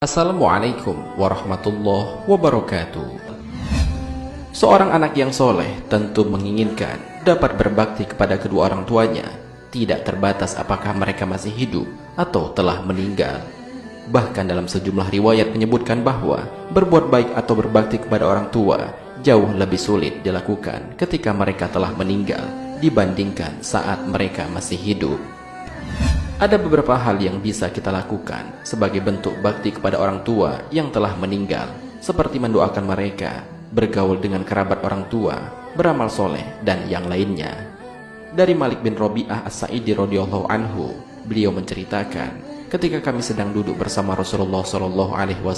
Assalamualaikum warahmatullahi wabarakatuh. Seorang anak yang soleh tentu menginginkan dapat berbakti kepada kedua orang tuanya, tidak terbatas apakah mereka masih hidup atau telah meninggal. Bahkan dalam sejumlah riwayat menyebutkan bahwa berbuat baik atau berbakti kepada orang tua jauh lebih sulit dilakukan ketika mereka telah meninggal dibandingkan saat mereka masih hidup. Ada beberapa hal yang bisa kita lakukan sebagai bentuk bakti kepada orang tua yang telah meninggal, seperti mendoakan mereka, bergaul dengan kerabat orang tua, beramal soleh, dan yang lainnya. Dari Malik bin Robi'ah As-Sa'idi radhiyallahu anhu, beliau menceritakan, ketika kami sedang duduk bersama Rasulullah SAW,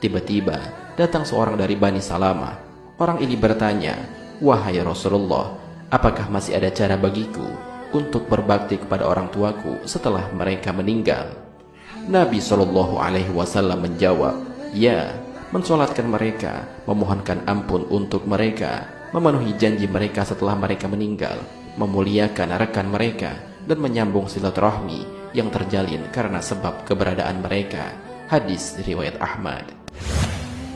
tiba-tiba datang seorang dari Bani Salamah. Orang ini bertanya, "Wahai Rasulullah, apakah masih ada cara bagiku untuk berbakti kepada orang tuaku setelah mereka meninggal?" Nabi SAW menjawab, "Ya, mensolatkan mereka, memohonkan ampun untuk mereka, memenuhi janji mereka setelah mereka meninggal, memuliakan rekan mereka, dan menyambung silaturahmi yang terjalin karena sebab keberadaan mereka." Hadis riwayat Ahmad.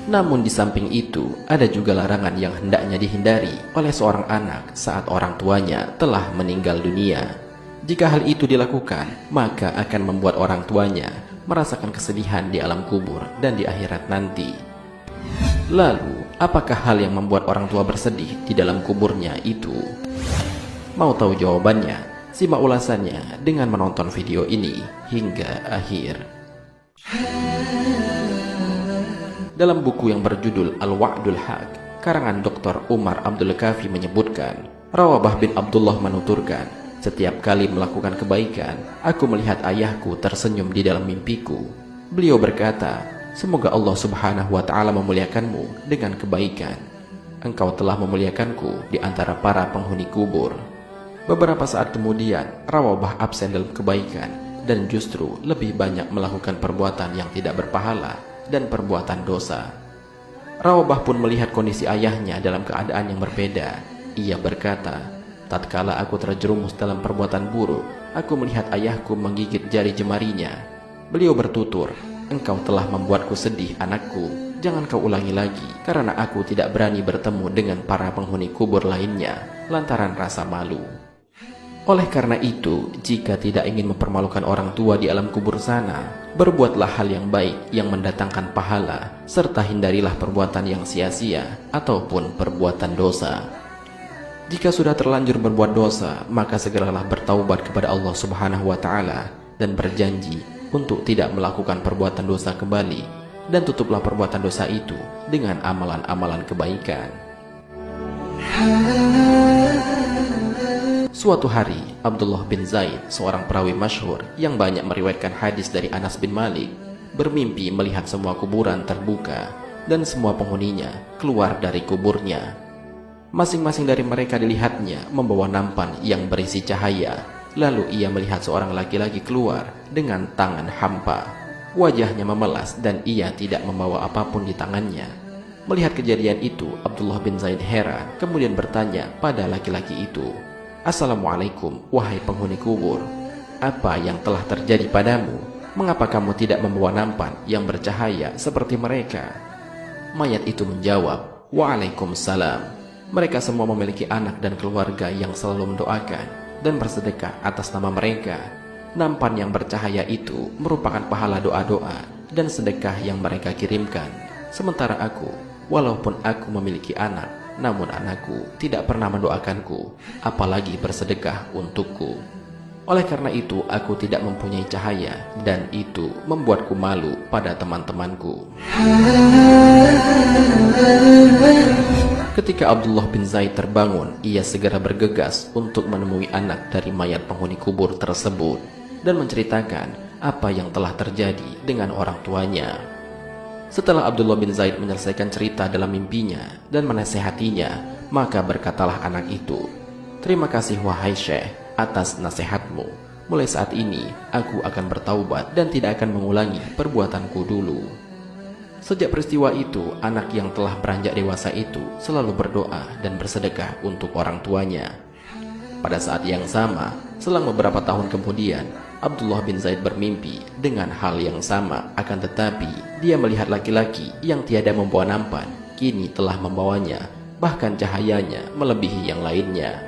Namun di samping itu, ada juga larangan yang hendaknya dihindari oleh seorang anak saat orang tuanya telah meninggal dunia. Jika hal itu dilakukan, maka akan membuat orang tuanya merasakan kesedihan di alam kubur dan di akhirat nanti. Lalu, apakah hal yang membuat orang tua bersedih di dalam kuburnya itu? Mau tahu jawabannya? Simak ulasannya dengan menonton video ini hingga akhir. Dalam buku yang berjudul Al-Wa'dul Haq, karangan Dr. Umar Abdul Kafi menyebutkan, Rawabah bin Abdullah menuturkan, "Setiap kali melakukan kebaikan, aku melihat ayahku tersenyum di dalam mimpiku. Beliau berkata, 'Semoga Allah Subhanahu wa Ta'ala memuliakanmu dengan kebaikan. Engkau telah memuliakanku di antara para penghuni kubur.'" Beberapa saat kemudian, Rawabah absen dalam kebaikan dan justru lebih banyak melakukan perbuatan yang tidak berpahala dan perbuatan dosa. Rawabah pun melihat kondisi ayahnya dalam keadaan yang berbeda. Ia berkata, "Tatkala aku terjerumus dalam perbuatan buruk, aku melihat ayahku menggigit jari jemarinya. Beliau bertutur, 'Engkau telah membuatku sedih, anakku. Jangan kau ulangi lagi, karena aku tidak berani bertemu dengan para penghuni kubur lainnya lantaran rasa malu.'" Oleh karena itu, jika tidak ingin mempermalukan orang tua di alam kubur sana, berbuatlah hal yang baik yang mendatangkan pahala, serta hindarilah perbuatan yang sia-sia ataupun perbuatan dosa. Jika sudah terlanjur berbuat dosa, maka segeralah bertaubat kepada Allah Subhanahu wa Ta'ala dan berjanji untuk tidak melakukan perbuatan dosa kembali, dan tutuplah perbuatan dosa itu dengan amalan-amalan kebaikan. Suatu hari, Abdullah bin Zaid, seorang perawi masyhur yang banyak meriwayatkan hadis dari Anas bin Malik, bermimpi melihat semua kuburan terbuka dan semua penghuninya keluar dari kuburnya. Masing-masing dari mereka dilihatnya membawa nampan yang berisi cahaya. Lalu ia melihat seorang laki-laki keluar dengan tangan hampa. Wajahnya memelas dan ia tidak membawa apapun di tangannya. Melihat kejadian itu, Abdullah bin Zaid heran, kemudian bertanya pada laki-laki itu, "Assalamualaikum, wahai penghuni kubur. Apa yang telah terjadi padamu? Mengapa kamu tidak membawa nampan yang bercahaya seperti mereka?" Mayat itu menjawab, "Waalaikumsalam. Mereka semua memiliki anak dan keluarga yang selalu mendoakan dan bersedekah atas nama mereka. Nampan yang bercahaya itu merupakan pahala doa-doa dan sedekah yang mereka kirimkan. Sementara aku, walaupun aku memiliki anak, namun anakku tidak pernah mendoakanku, apalagi bersedekah untukku. Oleh karena itu, aku tidak mempunyai cahaya, dan itu membuatku malu pada teman-temanku." Ketika Abdullah bin Zaid terbangun, ia segera bergegas untuk menemui anak dari mayat penghuni kubur tersebut dan menceritakan apa yang telah terjadi dengan orang tuanya. Setelah Abdullah bin Zaid menyelesaikan cerita dalam mimpinya dan menasehatinya, maka berkatalah anak itu, "Terima kasih wahai Syekh atas nasihatmu. Mulai saat ini aku akan bertaubat dan tidak akan mengulangi perbuatanku dulu." Sejak peristiwa itu, anak yang telah beranjak dewasa itu selalu berdoa dan bersedekah untuk orang tuanya. Pada saat yang sama, selang beberapa tahun kemudian, Abdullah bin Zaid bermimpi dengan hal yang sama, akan tetapi dia melihat laki-laki yang tiada membawa nampan, kini telah membawanya, bahkan cahayanya melebihi yang lainnya.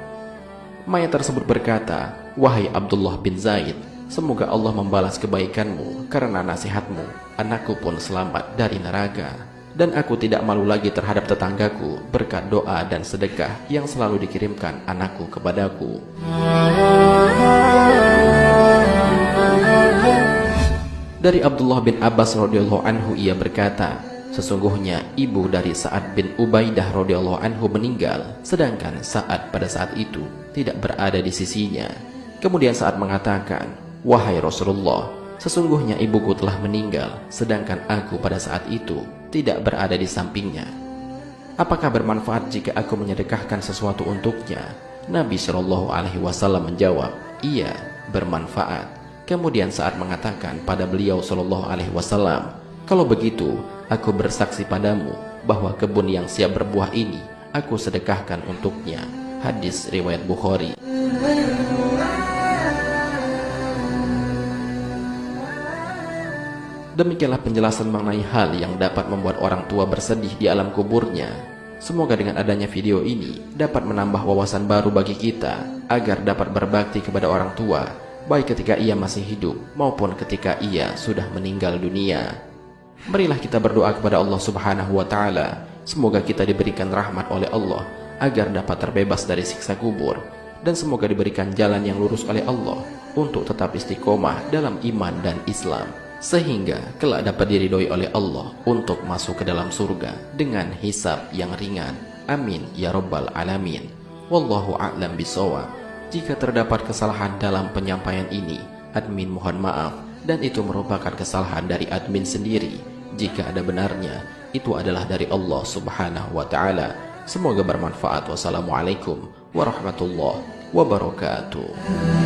Mayat tersebut berkata, "Wahai Abdullah bin Zaid, semoga Allah membalas kebaikanmu karena nasihatmu. Anakku pun selamat dari neraka. Dan aku tidak malu lagi terhadap tetanggaku berkat doa dan sedekah yang selalu dikirimkan anakku kepadaku." Dari Abdullah bin Abbas radhiyallahu anhu, ia berkata, sesungguhnya ibu dari Sa'ad bin Ubaidah radhiyallahu anhu meninggal, sedangkan Sa'ad pada saat itu tidak berada di sisinya. Kemudian Sa'ad mengatakan, "Wahai Rasulullah, sesungguhnya ibuku telah meninggal, sedangkan aku pada saat itu tidak berada di sampingnya. Apakah bermanfaat jika aku menyedekahkan sesuatu untuknya?" Nabi Shallallahu Alaihi Wasallam menjawab, "Iya, bermanfaat." Kemudian Sa'ad mengatakan pada beliau Shallallahu Alaihi Wasallam, "Kalau begitu, aku bersaksi padamu bahwa kebun yang siap berbuah ini aku sedekahkan untuknya." Hadis riwayat Bukhari. Demikianlah penjelasan mengenai hal yang dapat membuat orang tua bersedih di alam kuburnya. Semoga dengan adanya video ini dapat menambah wawasan baru bagi kita agar dapat berbakti kepada orang tua, baik ketika ia masih hidup maupun ketika ia sudah meninggal dunia. Marilah kita berdoa kepada Allah Subhanahu wa Ta'ala, semoga kita diberikan rahmat oleh Allah agar dapat terbebas dari siksa kubur, dan semoga diberikan jalan yang lurus oleh Allah untuk tetap istiqomah dalam iman dan Islam, sehingga kelak dapat diridhoi oleh Allah untuk masuk ke dalam surga dengan hisab yang ringan. Amin ya rabbal alamin. Wallahu a'lam bishawab. Jika terdapat kesalahan dalam penyampaian ini, admin mohon maaf, dan itu merupakan kesalahan dari admin sendiri. Jika ada benarnya, itu adalah dari Allah Subhanahu wa Ta'ala. Semoga bermanfaat. Wassalamualaikum warahmatullahi wabarakatuh.